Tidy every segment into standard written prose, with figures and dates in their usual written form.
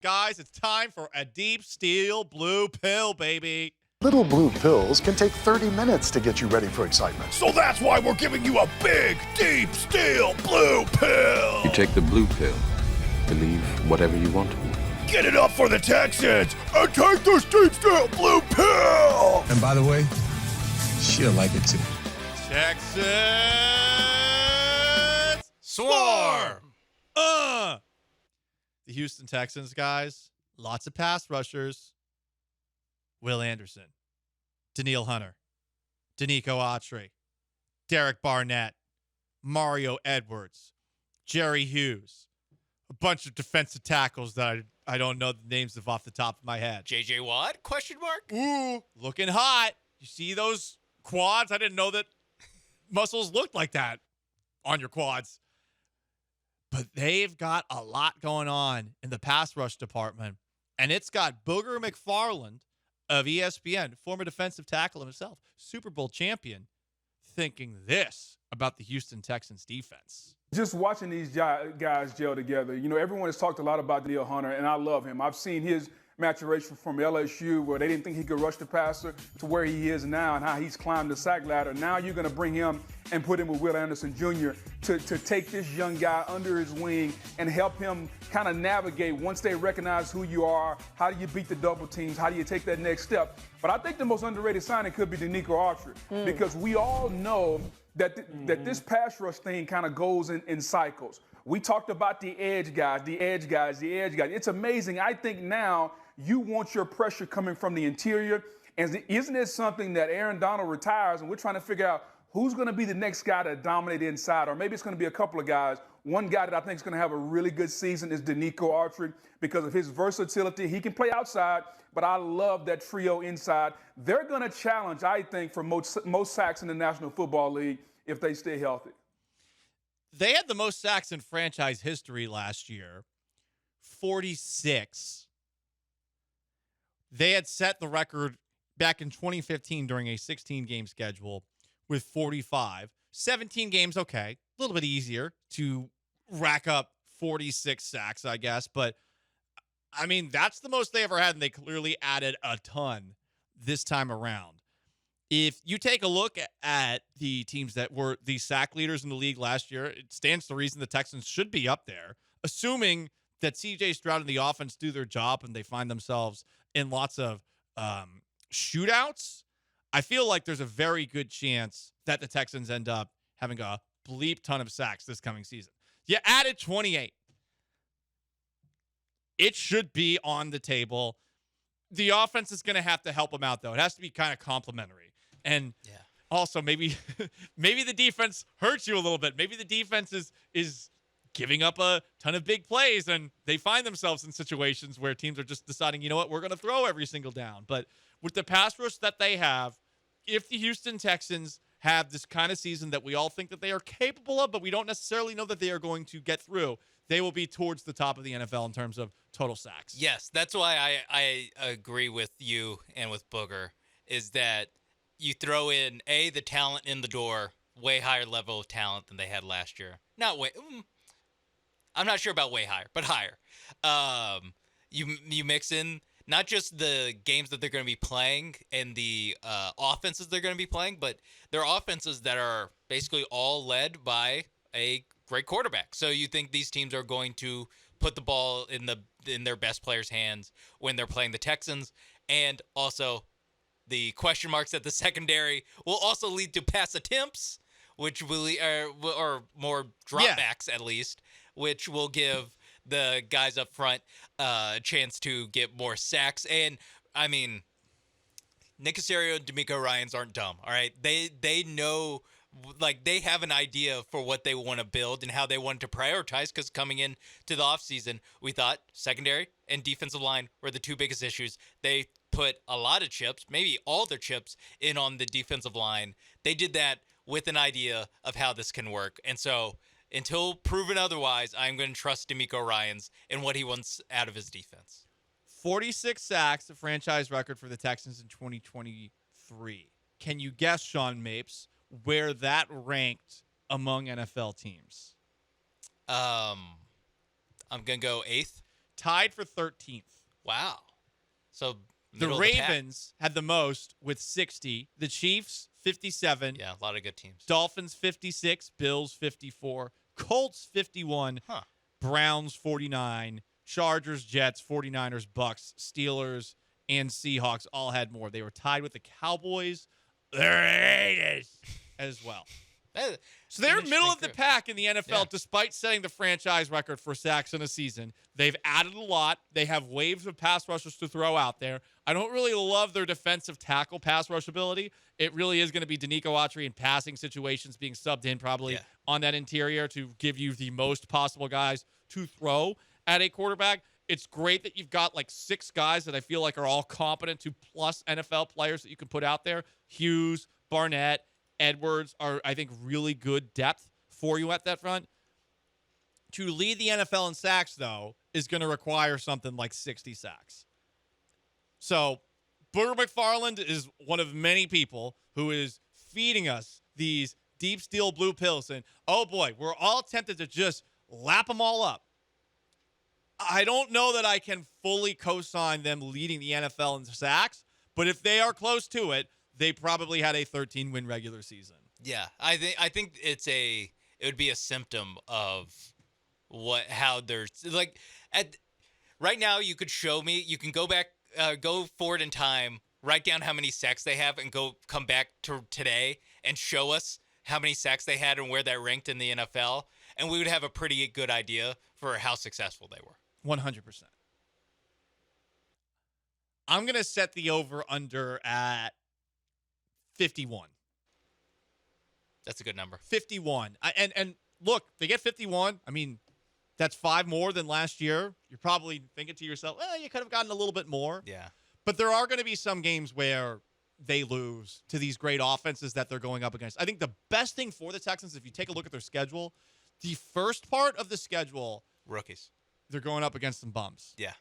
Guys, it's time for a deep steel blue pill, baby. Little blue pills can take 30 minutes to get you ready for excitement. So that's why we're giving you a big, deep steel blue pill. You take the blue pill. Believe whatever you want to. Get it up for the Texans and take this deep steel blue pill. And by the way, she'll like it too. Texans swarm. The Houston Texans, guys, lots of pass rushers. Will Anderson, Daniil Hunter, Danico Autry, Derek Barnett, Mario Edwards, Jerry Hughes, a bunch of defensive tackles that I don't know the names of off the top of my head. J.J. Watt? Question mark? Ooh, looking hot. You see those quads? I didn't know that muscles looked like that on your quads. But they've got a lot going on in the pass rush department. And it's got Booger McFarland of ESPN, former defensive tackle himself, Super Bowl champion, thinking this about the Houston Texans defense. Just watching these guys gel together, you know, everyone has talked a lot about Daniil Hunter, and I love him. I've seen his maturation from LSU, where they didn't think he could rush the passer, to where he is now and how he's climbed the sack ladder. Now you're going to bring him and put him with Will Anderson Jr. to take this young guy under his wing and help him kind of navigate once they recognize who you are. How do you beat the double teams? How do you take that next step? But I think the most underrated signing could be Danico Autry, because we all know that this pass rush thing kind of goes in cycles. We talked about the edge guys. It's amazing. I think now you want your pressure coming from the interior. And isn't it something that Aaron Donald retires and we're trying to figure out who's going to be the next guy to dominate inside? Or maybe it's going to be a couple of guys. One guy that I think is going to have a really good season is Danico Autry because of his versatility. He can play outside, but I love that trio inside. They're going to challenge, I think, for most sacks in the National Football League if they stay healthy. They had the most sacks in franchise history last year, 46. They had set the record back in 2015 during a 16-game schedule with 45. 17 games, okay, a little bit easier to rack up 46 sacks, I guess. But, I mean, that's the most they ever had, and they clearly added a ton this time around. If you take a look at the teams that were the sack leaders in the league last year, it stands to reason the Texans should be up there, assuming that C.J. Stroud and the offense do their job and they find themselves in lots of shootouts. I feel like there's a very good chance that the Texans end up having a bleep ton of sacks this coming season. You added 28. It should be on the table. The offense is going to have to help them out, though. It has to be kind of complimentary. And also maybe the defense hurts you a little bit. Maybe the defense is giving up a ton of big plays, and they find themselves in situations where teams are just deciding, you know what, we're going to throw every single down. But with the pass rush that they have, if the Houston Texans have this kind of season that we all think that they are capable of, but we don't necessarily know that they are going to get through, they will be towards the top of the NFL in terms of total sacks. Yes, that's why I agree with you and with Booger, is that you throw in, the talent in the door, way higher level of talent than they had last year. I'm not sure about way higher, but higher. You mix in not just the games that they're going to be playing and the offenses they're going to be playing, but their offenses that are basically all led by a great quarterback. So you think these teams are going to put the ball in their best players' hands when they're playing the Texans, and also the question marks at the secondary will also lead to pass attempts, which will or more dropbacks at least, which will give the guys up front a chance to get more sacks. And I mean, Nick Caserio and D'Amico Ryans aren't dumb. All right, they know, like, they have an idea for what they want to build and how they want to prioritize. Because coming in to the offseason, we thought secondary and defensive line were the two biggest issues. They put a lot of chips, maybe all their chips, in on the defensive line. They did that with an idea of how this can work. And so until proven otherwise, I'm going to trust D'Amico Ryans and what he wants out of his defense. 46 sacks, a franchise record for the Texans in 2023. Can you guess, Sean Mapes, where that ranked among NFL teams? I'm going to go 8th. tied for 13th. Wow. So The middle of the pack. Ravens had the most with 60. The Chiefs, 57. Yeah, a lot of good teams. Dolphins, 56. Bills, 54. Colts, 51. Huh. Browns, 49. Chargers, Jets, 49ers, Bucks, Steelers, and Seahawks all had more. They were tied with the Cowboys, the Raiders as well. So they're middle of the pack in the NFL, Yeah. despite setting the franchise record for sacks in a season. They've added a lot. They have waves of pass rushers to throw out there. I don't really love their defensive tackle pass rush ability. It really is going to be Danico Autry in passing situations being subbed in probably on that interior to give you the most possible guys to throw at a quarterback. It's great that you've got like 6 guys that I feel like are all competent to plus NFL players that you can put out there. Hughes, Barnett, Edwards are, I think, really good depth for you at that front. To lead the NFL in sacks, though, is going to require something like 60 sacks. So Booger McFarland is one of many people who is feeding us these deep steel blue pills. And, oh, boy, we're all tempted to just lap them all up. I don't know that I can fully co-sign them leading the NFL in sacks, but if they are close to it, they probably had a 13-win regular season. Yeah, I think it would be a symptom of how they're like right now. You could show me. You can go back, go forward in time, write down how many sacks they have, and come back to today and show us how many sacks they had and where that ranked in the NFL, and we would have a pretty good idea for how successful they were. 100%. I'm going to set the over-under at 51. That's a good number. 51. And look, they get 51. I mean, that's 5 more than last year. You're probably thinking to yourself, well, you could have gotten a little bit more. Yeah. But there are going to be some games where they lose to these great offenses that they're going up against. I think the best thing for the Texans, if you take a look at their schedule, the first part of the schedule, Rookies. they're going up against some bums. Yeah.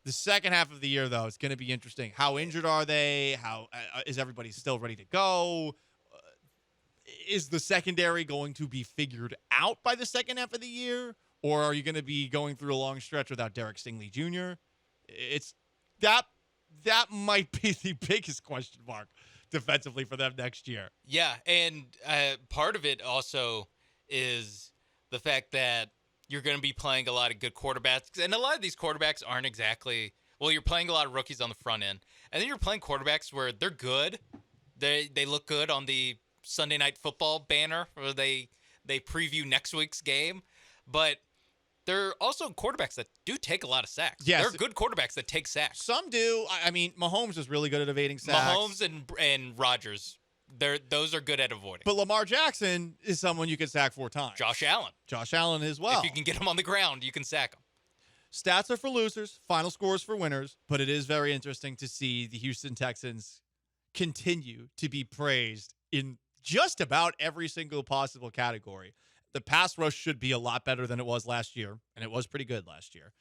The second half of the year, though, it's going to be interesting. How injured are they? How is everybody still ready to go? Is the secondary going to be figured out by the second half of the year? Or are you going to be going through a long stretch without Derek Stingley Jr.? It's that might be the biggest question mark defensively for them next year. Yeah, and part of it also is the fact that you're going to be playing a lot of good quarterbacks. And a lot of these quarterbacks aren't exactly – well, you're playing a lot of rookies on the front end. And then you're playing quarterbacks where they're good. They look good on the Sunday Night Football banner where they preview next week's game. But they're also quarterbacks that do take a lot of sacks. Yes. They're good quarterbacks that take sacks. Some do. I mean, Mahomes is really good at evading sacks. Mahomes and Rodgers, those are good at avoiding. But Lamar Jackson is someone you can sack 4 times. Josh Allen. Josh Allen as well. If you can get him on the ground, you can sack him. Stats are for losers, final scores for winners, but it is very interesting to see the Houston Texans continue to be praised in just about every single possible category. The pass rush should be a lot better than it was last year, and it was pretty good last year.